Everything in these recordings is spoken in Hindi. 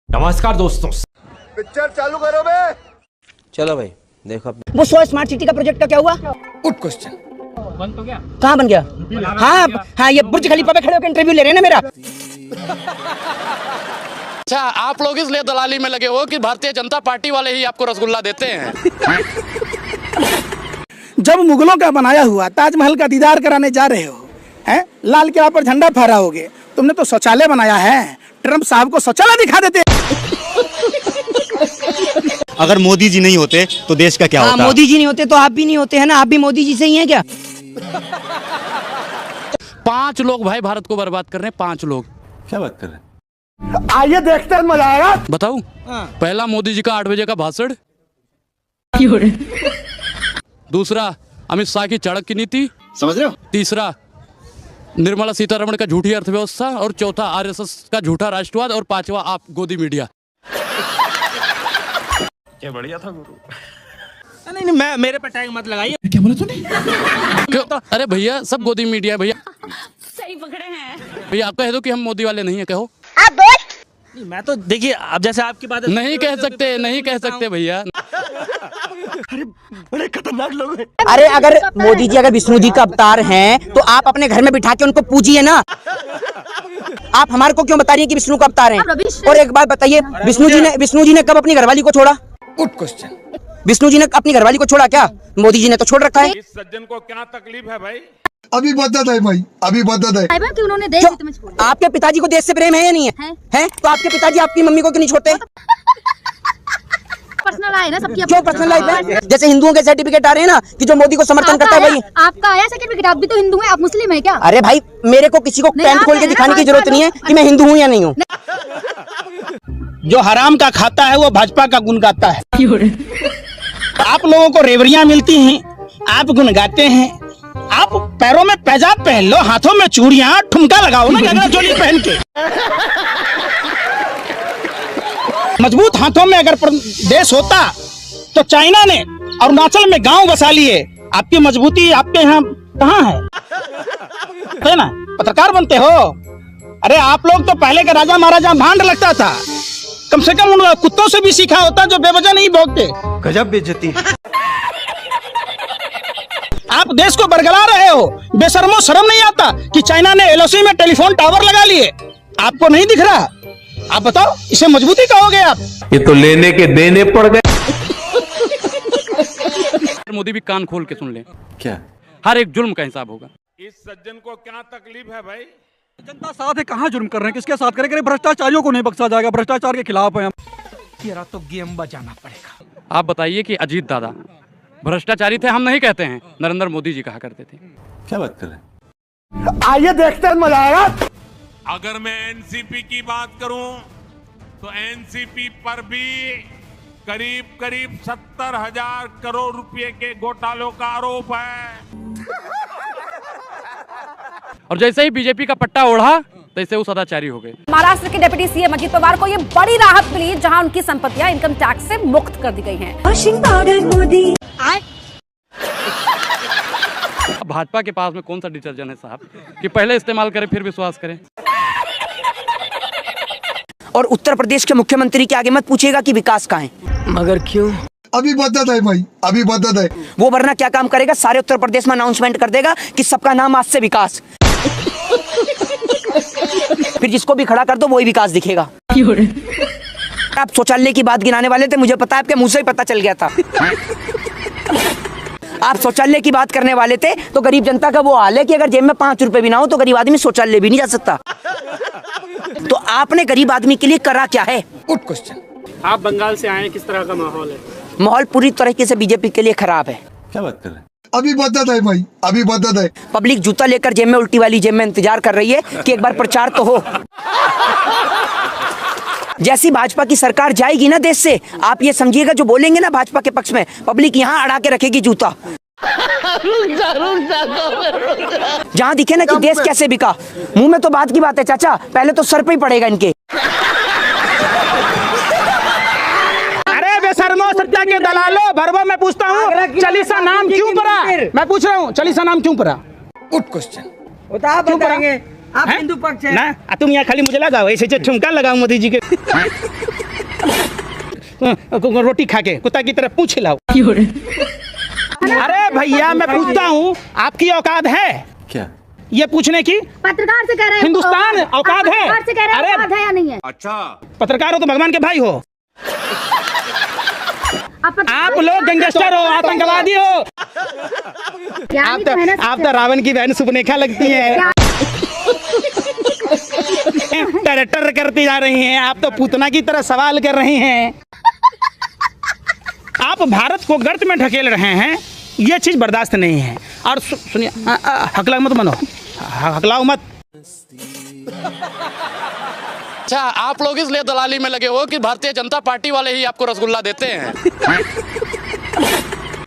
नमस्कार दोस्तों, पिक्चर चालू करो बे। चलो भाई देखो अपने। वो 100 स्मार्ट सिटी का प्रोजेक्ट का क्या हुआ? Good question. बंद तो क्या? कहाँ बन गया? हाँ ये बुर्ज खलीफा पे खड़े होकर इंटरव्यू ले रहे हैं ना मेरा। अच्छा, आप लोग इसलिए दलाली में लगे हो कि भारतीय जनता पार्टी वाले ही आपको रसगुल्ला देते हैं। जब मुगलों का बनाया हुआ ताजमहल का दीदार कराने जा रहे हो, हैं? लाल किला पर झंडा फहराओगे। तुमने तो शौचालय बनाया है, ट्रम्प साहब को शौचालय दिखा देते। अगर मोदी जी नहीं होते तो देश का क्या होता? मोदी जी नहीं होते तो आप भी नहीं होते हैं ना, आप भी मोदी जी से ही हैं क्या? 5 लोग भाई भारत को बर्बाद कर रहे हैं, 5 लोग। क्या बात कर रहे हैं? आइए देखते हैं, मजा आएगा। बताऊं? पहला मोदी जी का 8 बजे का भाषण, दूसरा अमित शाह की चढ़क की नीति, समझ रहे हो? तीसरा निर्मला सीतारमण का झूठी अर्थव्यवस्था, और चौथा आरएसएस का झूठा राष्ट्रवाद, और 5वां आप गोदी मीडिया। क्या बढ़िया था गुरु। नहीं मैं मेरे पे टैग मत लगाइए। क्या बोला तूने? क्यों? अरे भैया सब गोदी मीडिया है भैया। सही पकड़े हैं भैया आप कह दो कि हम मोदी वाले नहीं है, कहो। नहीं, मैं तो देखिए अब जैसे आपकी बात है, नहीं कह सकते, नहीं कह सकते भैया। बड़े खतरनाक लोग हैं। अरे अगर मोदी जी अगर विष्णु जी का अवतार हैं तो आप अपने घर में बिठा के उनको पूजिए ना। आप हमारे को क्यों बता रही हैं कि विष्णु का अवतार हैं? और एक बात बताइए, विष्णु जी ने कब अपनी घरवाली को छोड़ा? Good question. विष्णु जी ने अपनी घरवाली को छोड़ा क्या? मोदी जी ने तो छोड़ रखा है। इस सज्जन को क्या तकलीफ है भाई? अभी बदत है भाई, अभी बदत है। कि उन्होंने देश हित में छोड़ा। आपके पिताजी को देश से प्रेम है या नहीं है? हैं? तो आपके पिताजी आपकी मम्मी को क्यों नहीं छोड़ते? पर्सनल है ना सबकी। क्यों पर्सनल लाइफ है? जैसे हिंदुओं के सर्टिफिकेट आ रहे हैं ना कि जो मोदी को समर्थन करता है वही। आपका आया सर्टिफिकेट, आप भी तो हिंदू हैं, आप मुस्लिम हैं क्या? अरे भाई मेरे को किसी को पैंट खोल के दिखाने की जरूरत नहीं है कि मैं हिंदू हूँ या नहीं हूँ। जो हराम का खाता है वो भाजपा का गुण गाता है। आप लोगों को रेवड़ियां मिलती हैं, आप गुण गाते हैं। आप पैरों में पैजाब पहन लो, हाथों में चूड़ियां, ठुमका लगाओ ना गगरा चोली पहन के। मजबूत हाथों में अगर देश होता तो चाइना ने अरुणाचल में गांव बसा लिए। आपकी मजबूती आपके यहाँ कहाँ है ना? पत्रकार बनते हो? अरे आप लोग तो पहले के राजा महाराजा भांड लगता था। कम से कम उन कुत्तों से भी सीखा होता जो बेवजह नहीं भौंकते। गजब बेइज्जती। आप देश को बरगला रहे हो। बेशर्मो शर्म नहीं आता कि चाइना ने एलओसी में टेलीफोन टावर लगा लिए? आपको नहीं दिख रहा? आप बताओ, इसे मजबूती कहोगे आप? ये तो लेने के देने पड़ गए। मोदी भी कान खोल के सुन ले, क्या? हर एक जुल्म का हिसाब होगा। इस सज्जन को क्या तकलीफ है भाई? जनता साथ है, कहाँ जुर्म कर रहे हैं? किसके साथ करें? भ्रष्टाचारियों को नहीं बख्शा जाएगा, भ्रष्टाचार के खिलाफ है हम। तेरा तो गेम बजाना पड़ेगा। आप बताइए कि अजीत दादा भ्रष्टाचारी थे, हम नहीं कहते हैं, नरेंद्र मोदी जी कहा करते थे। क्या बात कर रहे हैं? आइए देखते हैं, मजा आएगा। अगर मैं एनसीपी की बात करूं तो एनसीपी पर भी करीब 70,000 करोड़ रुपए के घोटालों का आरोप है। और जैसे ही बीजेपी का पट्टा ओढ़ा तैसे वो सदाचारी हो गए। महाराष्ट्र के डिप्टी सीएम अजित पवार को ये बड़ी राहत मिली, जहां उनकी संपत्तियां इनकम टैक्स से मुक्त कर दी गई हैं। भाजपा के पास में कौन सा डिटर्जेंट है साहब कि पहले इस्तेमाल करें फिर विश्वास करें। और उत्तर प्रदेश के मुख्यमंत्री के आगे मत पूछेगा कि विकास कहाँ है। मगर क्यों? अभी बदत है भाई, अभी बदत है। वो वरना क्या काम करेगा? सारे उत्तर प्रदेश में अनाउंसमेंट कर देगा कि सबका नाम आज से विकास। फिर जिसको भी खड़ा कर दो वही विकास दिखेगा। आप शौचालय की बात गिनाने वाले थे, मुझे पता है, आपके मुंह से ही पता चल गया था। आप शौचालय की बात करने वाले थे तो गरीब जनता का वो हाल है कि अगर जेब में 5 रुपए भी ना हो तो गरीब आदमी शौचालय भी नहीं जा सकता। तो आपने गरीब आदमी के लिए करा क्या है? Good question. आप बंगाल से आए, किस तरह का माहौल है? माहौल पूरी तरीके से बीजेपी के लिए खराब है। क्या बात कर रहे हैं? अभी बदत है भाई, अभी बदत है। पब्लिक जूता लेकर जेब में, उल्टी वाली जेब में इंतजार कर रही है कि एक बार प्रचार तो हो। जैसी भाजपा की सरकार जाएगी ना देश से, आप ये समझिएगा जो बोलेंगे ना भाजपा के पक्ष में, पब्लिक यहाँ अड़ा के रखेगी जूता। जहाँ दिखे ना कि देश कैसे बिका। मुंह में तो बात की बात है चाचा, पहले तो सर पे ही पड़ेगा इनके। अरे बेशर्मो सत्ता के दलालो, भरवा मैं पूछता हूँ, चालीसा नाम क्यों पड़ा? मैं पूछ रहा हूँ, चालीसा नाम क्यों पड़ा? Good question. बताएंगे आप हिंदू पक्ष है ना तुम यहाँ खाली मुझे लगाओ ऐसे ठुमका लगाओ मोदी जी के रोटी खा के कुत्ता की तरह पूछ लाओ। अरे भैया मैं पूछता हूँ आपकी औकात है क्या ये पूछने की? पत्रकार से कह रहे हैं हिंदुस्तान औकात है? पत्रकार से कह रहे हैं औकात है या नहीं है? पत्रकार हो तो भगवान के भाई हो, आप लोग गैंगस्टर हो, आतंकवादी हो, आप तो रावण की बहन सुपनेखा लगती है, टर करती जा रही हैं, आप तो पूतना की तरह सवाल कर रही हैं। आप भारत को गर्त में ढकेल रहे हैं, ये चीज बर्दाश्त नहीं है। और सुनिए हकला मत बनो, हकलाओ मत। अच्छा, आप लोग इसलिए दलाली में लगे हो कि भारतीय जनता पार्टी वाले ही आपको रसगुल्ला देते हैं।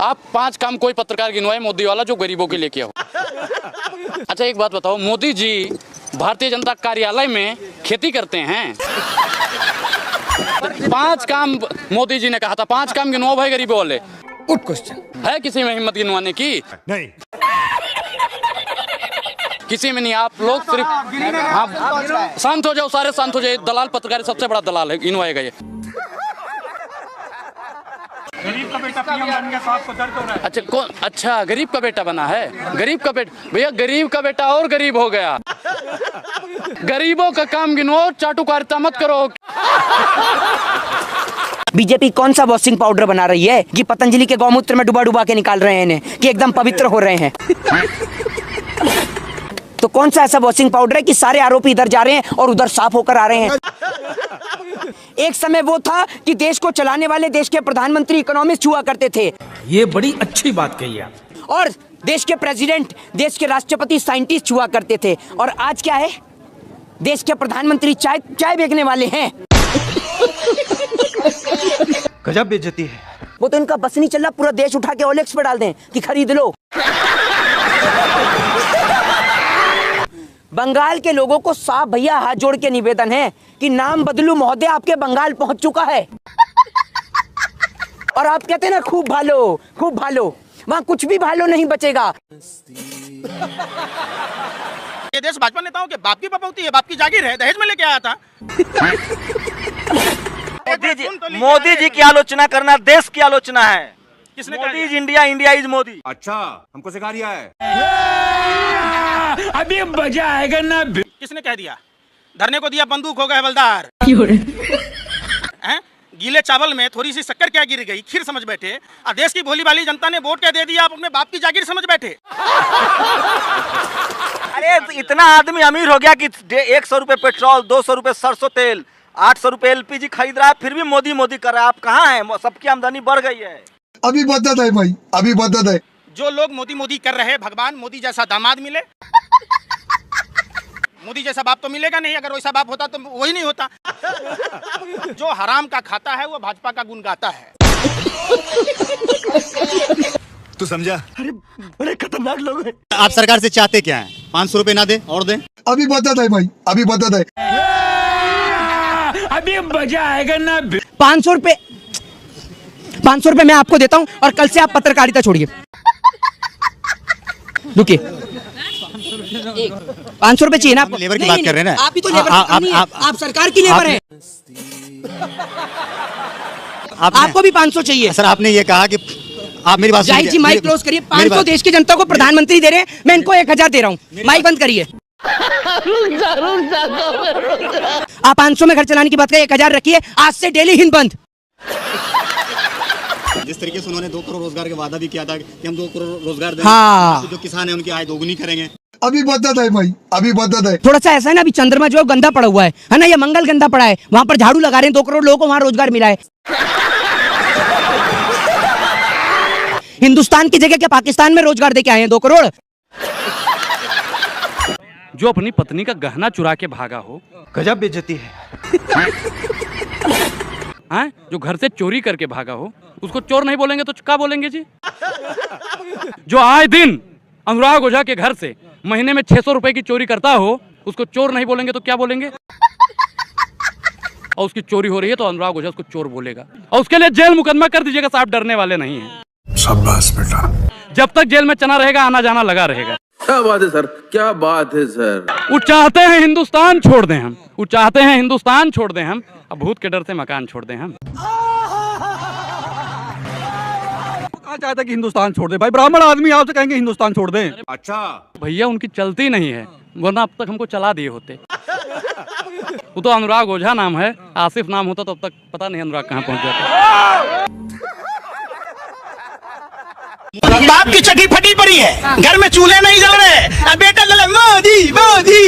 आप 5 काम कोई पत्रकार गिनवाए मोदी वाला जो गरीबों के लिए किया हो। अच्छा एक बात बताओ, मोदी जी भारतीय जनता कार्यालय में खेती करते हैं? 5 काम मोदी जी ने कहा था, 5 काम गिनवाओ भाई गरीबों वाले। Good question. है किसी में हिम्मत गिनवाने की? नहीं। किसी में नहीं। आप लोग सिर्फ हाँ, शांत हो जाओ, सारे शांत हो जाए। दलाल पत्रकार सबसे बड़ा दलाल है, गिनवाएगा ये। गरीब का बेटा पीएम बन गया तो आपको दर्द हो रहा है? अच्छा कौन? अच्छा गरीब का बेटा बना है? गरीब का बेटा भैया, गरीब का बेटा और गरीब हो गया। गरीबों का काम गिनो, चाटुकारिता मत करो। बीजेपी कौन सा वॉशिंग पाउडर बना रही है कि पतंजलि के गौमूत्र में डुबा के निकाल रहे हैं इन्हें कि एकदम पवित्र हो रहे हैं? तो कौन सा ऐसा वॉशिंग पाउडर है कि सारे आरोपी इधर जा रहे हैं और उधर साफ होकर आ रहे हैं? एक समय वो था कि देश को चलाने वाले देश के प्रधानमंत्री इकोनॉमिस्ट हुआ करते थे। ये बड़ी अच्छी बात कही आप। और देश के प्रेसिडेंट, देश के राष्ट्रपति साइंटिस्ट हुआ करते थे। और आज क्या है? देश के प्रधानमंत्री चाय बेचने वाले हैं। गजब बेइज्जती है। वो तो इनका बस नहीं चल रहा, पूरा देश उठा के ओलेक्स पे डाल दें कि खरीद लो। बंगाल के लोगों को साफ भैया हाथ जोड़ के निवेदन है कि नाम बदलू महोदय, आपके बंगाल पहुंच चुका है। और आप कहते हैं ना खूब भालो, खूब भालो, वहां कुछ भी भालो नहीं बचेगा। ये देश भाजपा नेताओं के बाप की पपौती है, बाप की जागीर है, दहेज में लेके आया था। मोदी जी की आलोचना करना देश की आलोचना है। किसने? Modi is India, India is Modi. अच्छा, हमको सिखा रिया है। अभी मजा आएगा ना। किसने कह दिया? धरने को दिया बंदूक हो गए हवलदार। गीले चावल में थोड़ी सी शक्कर क्या गिर गई, खीर समझ बैठे। देश की भोली भाली जनता ने वोट क्या दे दिया, आप अपने बाप की जागीर समझ बैठे। अरे इतना आदमी अमीर हो गया कि 100 रुपए पेट्रोल, 200 रुपए सरसों तेल, 800 रुपए LPG खरीद रहा है, फिर भी मोदी मोदी कर रहा है। आप कहाँ हैं? सबकी आमदनी बढ़ गई है। अभी बदत है भाई, अभी बदत है। जो लोग मोदी मोदी कर रहे हैं, भगवान मोदी जैसा दामाद मिले। मोदी जैसा बाप तो मिलेगा नहीं, अगर वैसा बाप होता तो वही नहीं होता। जो हराम का खाता है वो भाजपा का गुण गाता है। तू समझा? अरे बड़े खतरनाक लोग हैं। आप सरकार से चाहते क्या हैं? 500 रुपए ना दे और दे। अभी बदत है भाई, अभी बदत है। अभी मजा आएगा ना। 500 रुपए मैं आपको देता हूं और कल से आप पत्रकारिता छोड़िए। रुकिए, 500 रुपए चाहिए ना आपको? लेबर की बात कर रहे हैं ना? आप ही तो लेबर आप सरकार की लेबर है। आपको भी 500 चाहिए? सर आपने ये कहा कि आप मेरी बात जी माइक क्लोज करिए। 500 देश की जनता को प्रधानमंत्री दे रहे हैं, मैं इनको 1000 दे रहा हूँ। माइक बंद करिए। आप 500 में घर चलाने की बात करें, 1000 रखिए। आज से डेली हिंद बंद। जिस तरीके से उन्होंने 2 करोड़ रोजगार का वादा भी किया था कि हम 2 करोड़ रोजगार देंगे, हाँ। तो जो किसान है उनकी आय दोगुनी करेंगे। अभी बदत है भाई, अभी बदत है। थोड़ा सा ऐसा है ना, अभी चंद्रमा जो गंदा पड़ा हुआ है ना, ये मंगल गंदा पड़ा है, वहां पर झाड़ू लगा रहे हैं, 2 करोड़ लोगों को वहां रोजगार मिला है। हिंदुस्तान की जगह क्या पाकिस्तान में रोजगार देके आए हैं 2 करोड़? जो अपनी पत्नी का गहना चुरा के भागा हो, गजब बेइज्जती है। हैं? जो घर से चोरी करके भागा हो, उसको चोर नहीं बोलेंगे तो क्या बोलेंगे जी? जो आए दिन अनुराग ओझा के घर से महीने में 600 रुपए की चोरी करता हो, उसको चोर नहीं बोलेंगे तो क्या बोलेंगे? और उसकी चोरी हो रही है तो अनुराग ओझा उसको चोर बोलेगा, और उसके लिए जेल मुकदमा कर दीजिएगा। साहब डरने वाले नहीं हैं। शाबाश बेटा। जब तक जेल में चना रहेगा, आना जाना लगा रहेगा। क्या बात है सर, क्या बात है सर। वो चाहते हैं हिंदुस्तान छोड़ दें हम, वो चाहते हैं हिंदुस्तान छोड़ दें हम, अब भूत के डर से मकान छोड़ दें हम। कहाँ चाहता है कि हिंदुस्तान छोड़ दे? भाई ब्राह्मण आदमी आपसे कहेंगे हिंदुस्तान छोड़ दें? अच्छा भैया उनकी चलती नहीं है, वरना अब तक हमको चला दिए होते। वो तो अनुराग ओझा नाम है, आसिफ नाम होता तो अब तक पता नहीं अनुराग कहाँ पहुंच जाता। बाप की चटी फटी पड़ी है, घर में चूल्हे नहीं जल रहे, बेटा जले मोदी मोदी।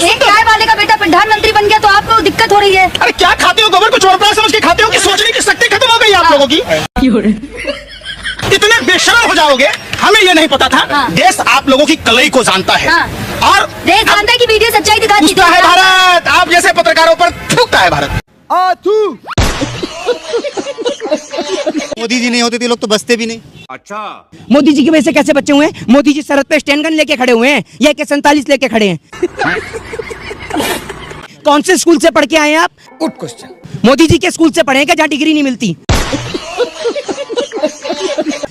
एक चाय वाले का बेटा प्रधानमंत्री बन गया तो आपको दिक्कत हो रही है। अरे क्या खाते हो? गोबर को चोरपड़ा समझ के खाते हो कि सोचने की शक्ति खत्म हो गई आप लोगों की? इतने बेशर्म हो जाओगे, हमें ये नहीं पता था। देश आप लोगों की कलई को जानता है और देश जानता है कि वीडियो सच्चाई दिखाती पूछता है भारत, आप जैसे पत्रकारों पर थूकता है भारत। मोदी जी नहीं होते थे लोग तो बसते भी नहीं। अच्छा मोदी जी की वजह से कैसे बचे हुए हैं? मोदी जी सरहद पे स्टैंड गन लेके खड़े हुए हैं या AK-47 लेके खड़े हैं? कौन से स्कूल से पढ़ के आए हैं आप? Good question. मोदी जी के स्कूल से पढ़े हैं क्या जहाँ डिग्री नहीं मिलती?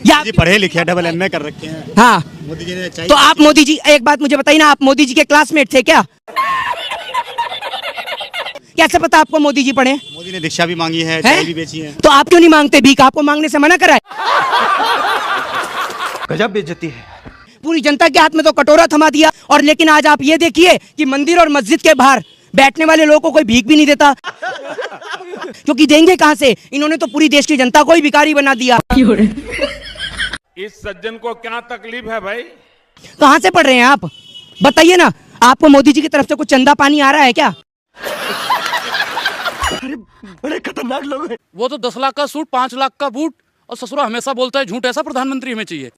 या जी पढ़े लिखे डबल MA कर रखे हैं। हाँ, मोदी जी ने चाहिए। तो आप मोदी जी, एक बात मुझे बताइए ना, आप मोदी जी के क्लासमेट थे क्या? कैसे पता आपको मोदी जी पढ़े? मोदी ने दीक्षा भी मांगी है, चाय भी बेची है। तो आप क्यों नहीं मांगते भीख? आपको मांगने से मना करा है? गजब बेइज्जती है। पूरी जनता के हाथ में तो कटोरा थमा दिया, और लेकिन आज आप ये देखिए कि मंदिर और मस्जिद के बाहर बैठने वाले लोगों को कोई भीख भी नहीं देता। क्योंकि देंगे कहां से? इन्होंने तो पूरी देश की जनता को ही भिखारी बना दिया। इस सज्जन को क्या तकलीफ है भाई? कहां से पढ़ रहे हैं आप? बताइए ना, आपको मोदी जी की तरफ से कुछ चंदा पानी आ रहा है क्या? बड़े खतरनाक लोग हैं। वो तो 10 लाख का सूट, 5 लाख का बूट, और ससुरा हमेशा बोलता है झूठ। ऐसा प्रधानमंत्री हमें चाहिए।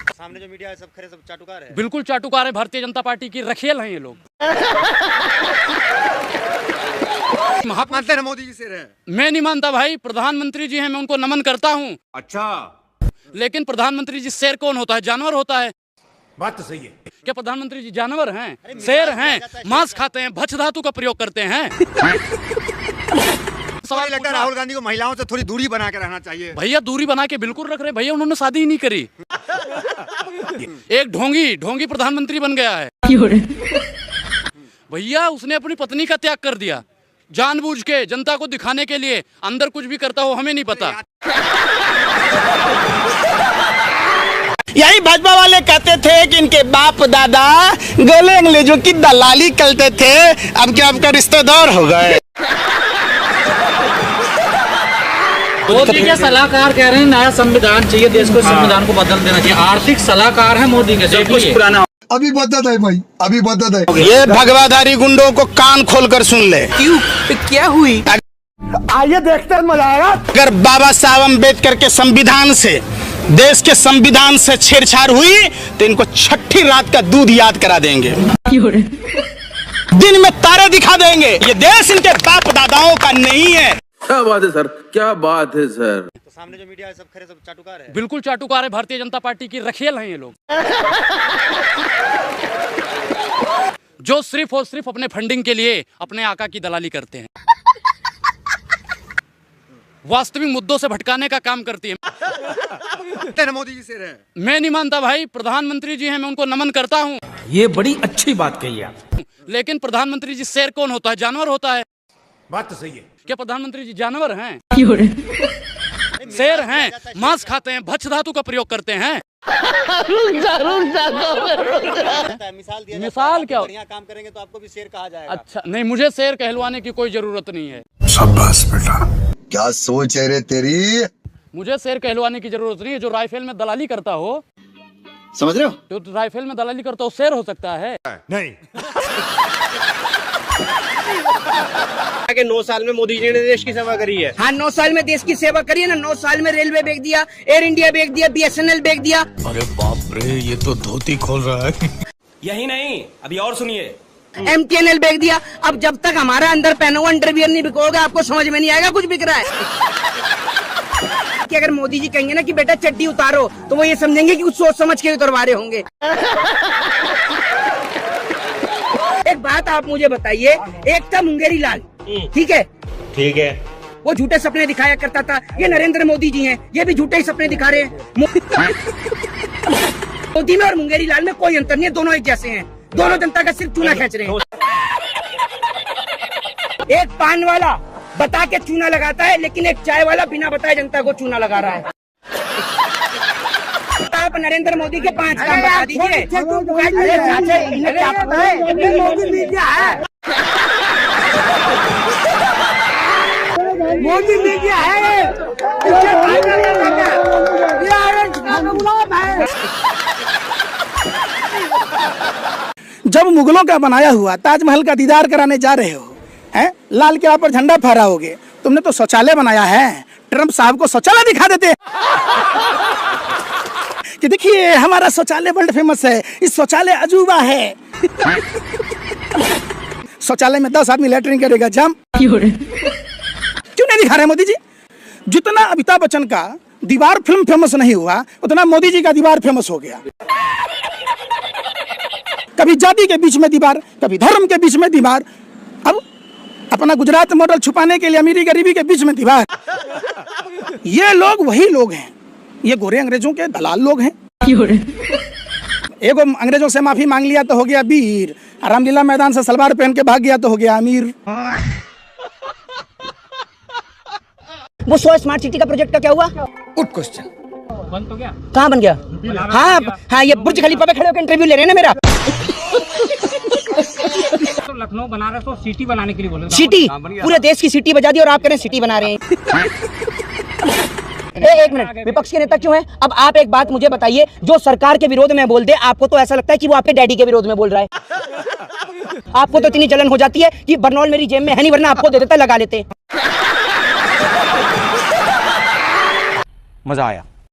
सामने जो मीडिया है सब खरे सब चाटुकार है। बिल्कुल चाटुकार है, भारतीय जनता पार्टी की रखेल हैं ये लोग। मानते हैं मोदी जी से रहे? मैं नहीं मानता भाई, प्रधानमंत्री जी हैं, मैं उनको नमन करता हूँ। अच्छा लेकिन प्रधानमंत्री जी शेर कौन होता है? जानवर होता है। बात तो सही है। क्या प्रधानमंत्री जी जानवर हैं? शेर हैं, मांस खाते हैं, भक्ष्य धातु का प्रयोग करते हैं। सवाल लगता है राहुल गांधी को महिलाओं से थोड़ी दूरी बना के रहना चाहिए। भैया दूरी बना के बिल्कुल रख रहे हैं भैया, उन्होंने शादी ही नहीं करी। एक ढोंगी प्रधानमंत्री बन गया है भैया, उसने अपनी पत्नी का त्याग कर दिया जानबूझ के, जनता को दिखाने के लिए। अंदर कुछ भी करता हो हमें नहीं पता। यही भाजपा वाले कहते थे कि इनके बाप दादा गले अंग्रेजों की दलाली करते थे, अब क्या आपका रिश्तेदार हो गए। मोदी के सलाहकार कह रहे हैं नया संविधान चाहिए देश को, संविधान को बदल देना चाहिए। आर्थिक सलाहकार है मोदी के, सब कुछ पुराना। अभी बदत है भाई, अभी बदत है। ये भगवाधारी गुंडों को कान खोलकर सुन ले। क्यों? क्या हुई? आइए देखते हैं, मजा आएगा। अगर बाबा साहब अम्बेडकर के संविधान से, देश के संविधान से छेड़छाड़ हुई तो इनको छठी रात का दूध याद करा देंगे, दिन में तारे दिखा देंगे। ये देश इनके बाप दादाओं का नहीं है। क्या बात है सर, क्या बात है सर। तो सामने जो मीडिया है सब खरे सब चाटुकार है। बिल्कुल चाटुकार है, भारतीय जनता पार्टी की रखेल हैं ये लोग। जो सिर्फ और सिर्फ अपने फंडिंग के लिए अपने आका की दलाली करते हैं, वास्तविक मुद्दों से भटकाने का काम करती है। मोदी जी से रहे? मैं नहीं मानता भाई, प्रधानमंत्री जी हैं, मैं उनको नमन करता हूँ। ये बड़ी अच्छी बात कही आप। लेकिन प्रधानमंत्री जी शेर कौन होता है? जानवर होता है। बात तो सही है। क्या प्रधानमंत्री जी जानवर हैं? शेर हैं, मांस खाते हैं, भक्ष्य धातु का प्रयोग करते हैं। मिसाल क्या? बढ़िया काम करेंगे तो आपको भी शेर कहा जाएगा। अच्छा नहीं, मुझे शेर कहलवाने की कोई जरूरत नहीं है। शाबाश बेटा, क्या सोच है रे तेरी। मुझे शेर कहलवाने की जरूरत नहीं है। जो राइफल में दलाली करता हो, समझ रहे हो? जो राइफल में दलाली करता हो शेर हो सकता है? नहीं। कि 9 साल में मोदी जी ने देश की सेवा करी है। हाँ, 9 साल में देश की सेवा करी है ना। 9 साल में रेलवे बेच दिया, एयर इंडिया बेच दिया, BSNL बेच दिया। अरे बाप रे, ये तो धोती खोल रहा है। यही नहीं, अभी और सुनिए, MTNL बेच दिया। अब जब तक हमारा अंदर पहना हुआ अंडरवियर नहीं बिकोगा, आपको समझ में नहीं आएगा कुछ बिक रहा है। कि अगर मोदी जी कहेंगे ना कि बेटा चड्डी उतारो, तो वो ये समझेंगे कि कुछ सोच समझ के उतरवा रहे होंगे। एक बात आप मुझे बताइए, एक था मुंगेरी लाल, ठीक है, वो झूठे सपने दिखाया करता था। ये नरेंद्र मोदी जी हैं, ये भी झूठे ही सपने दिखा रहे हैं। मोदी में और मुंगेरी लाल में कोई अंतर नहीं है, दोनों एक जैसे हैं। दोनों जनता का सिर्फ चूना खींच रहे हैं। एक पान वाला बता के चूना लगाता है, लेकिन एक चाय वाला बिना बताए जनता को चूना लगा रहा है। आप नरेंद्र मोदी के 5 काम बता दीजिए। मोदी मीडिया है, मोदी मीडिया है। जब मुगलों का बनाया हुआ ताजमहल का दीदार कराने जा रहे हो, हैं? लाल किला पर झंडा फहराओगे। तुमने तो शौचालय बनाया है, ट्रम्प साहब को शौचालय दिखा देते कि देखिए हमारा शौचालय वर्ल्ड फेमस है, इस शौचालय अजूबा है। शौचालय में 10 आदमी लैट्रिन करेगा, जाम क्यों नहीं दिखा रहे मोदी जी? जितना अमिताभ बच्चन का दीवार फिल्म फेमस नहीं हुआ, उतना मोदी जी का दीवार फेमस हो गया। कभी जाति के बीच में दीवार, कभी धर्म के बीच में दीवार, अब अपना गुजरात मॉडल छुपाने के लिए अमीरी गरीबी के बीच में दीवार। ये लोग वही लोग हैं, ये गोरे अंग्रेजों के दलाल लोग हैं। एगो अंग्रेजों से माफी मांग लिया तो हो गया वीर, रामलीला मैदान से सलवार पहन के भाग गया तो हो गया अमीर। वो 100 स्मार्ट सिटी का प्रोजेक्ट का क्या हुआ? Good question. बंद हो गया? कहाँ बन गया? हाँ, ये बुर्ज खलीफा पे खड़े होकर इंटरव्यू ले रहे हैं ना मेरा। तो लखनऊ बनारस को सिटी बनाने के लिए बोले। सिटी, पूरे देश की सिटी बजा दी और आप कह रहे हैं सिटी बना रहे हैं। एक मिनट, विपक्ष के नेता क्यों हैं? अब आप एक बात मुझे बताइए, जो सरकार के विरोध में बोल दे, आपको तो ऐसा लगता है कि वो आपके डैडी के विरोध में बोल रहा है। आपको तो इतनी जलन हो जाती है कि बर्नौल मेरी जेब में है नहीं, वरना आपको दे देता, लगा लेते। मजा आया।